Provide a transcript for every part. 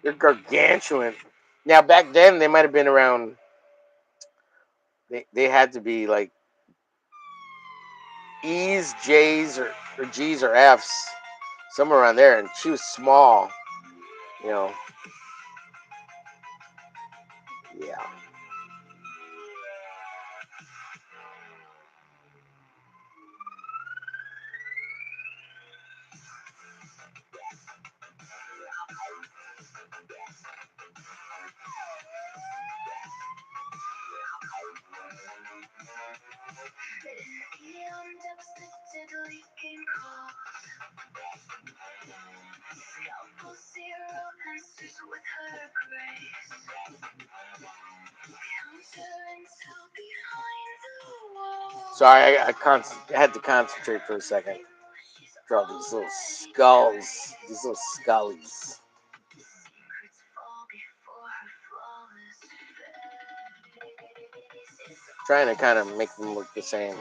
They're gargantuan. Now back then they might have been around. They had to be like E's, J's, or G's or F's, somewhere around there. And she was small. You know. Yeah. Sorry, I had to concentrate for a second. Draw these little skulls, these little scullies. Trying to kind of make them look the same.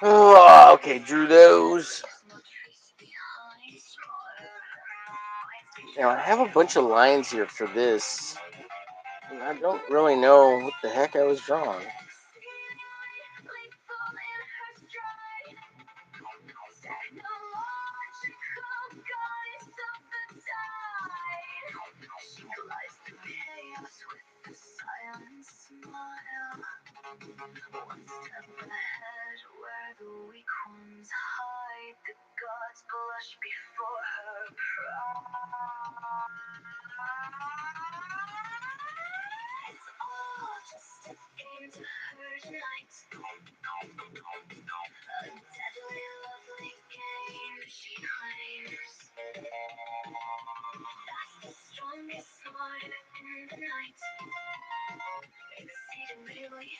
Oh, okay, drew those. Now I have a bunch of lines here for this. And I don't really know what the heck I was drawing.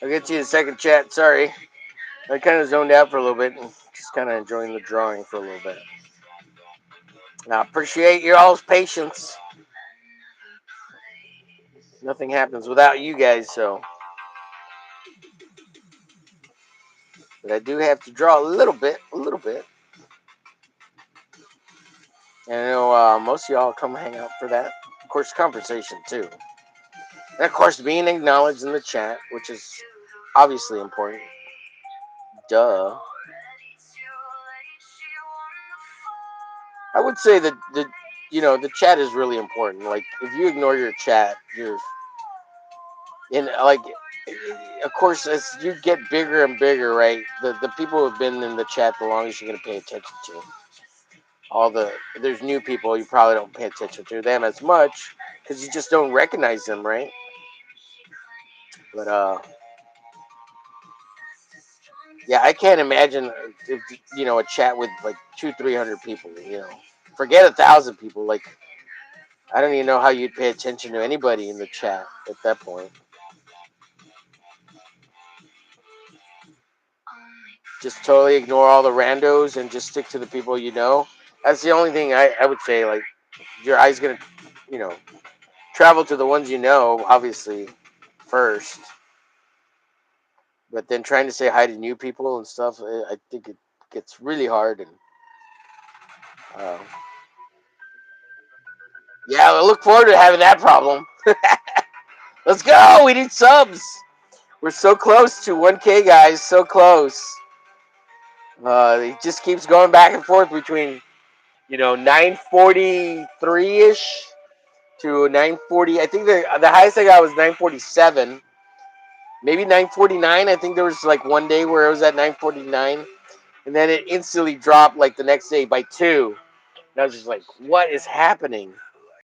I'll get to you in a second, chat. Sorry. I kind of zoned out for a little bit and just kind of enjoying the drawing for a little bit. I appreciate your all's patience. Nothing happens without you guys, so. But I do have to draw a little bit. And I know most of y'all come hang out for that. Of course, conversation too. And of course, being acknowledged in the chat, which is obviously important. Duh. I would say that the chat is really important. Like, if you ignore your chat, you're in, like, of course, as you get bigger and bigger, right? The people who have been in the chat the longest, you're gonna pay attention to. There's new people you probably don't pay attention to them as much because you just don't recognize them, right? But yeah, I can't imagine if a chat with like 200-300 people. Forget 1,000 people. Like, I don't even know how you'd pay attention to anybody in the chat at that point. Just totally ignore all the randos and just stick to the people you know. That's the only thing I would say. Like, your eye's gonna, travel to the ones you know, obviously, first. But then trying to say hi to new people and stuff, I think it gets really hard. And yeah, I look forward to having that problem. Let's go. We need subs. We're so close to 1K, guys. So close. It just keeps going back and forth between, 943-ish to 940. I think the highest I got was 947. Maybe 949. I think there was like one day where it was at 949. And then it instantly dropped like the next day by 2. And I was just like, what is happening?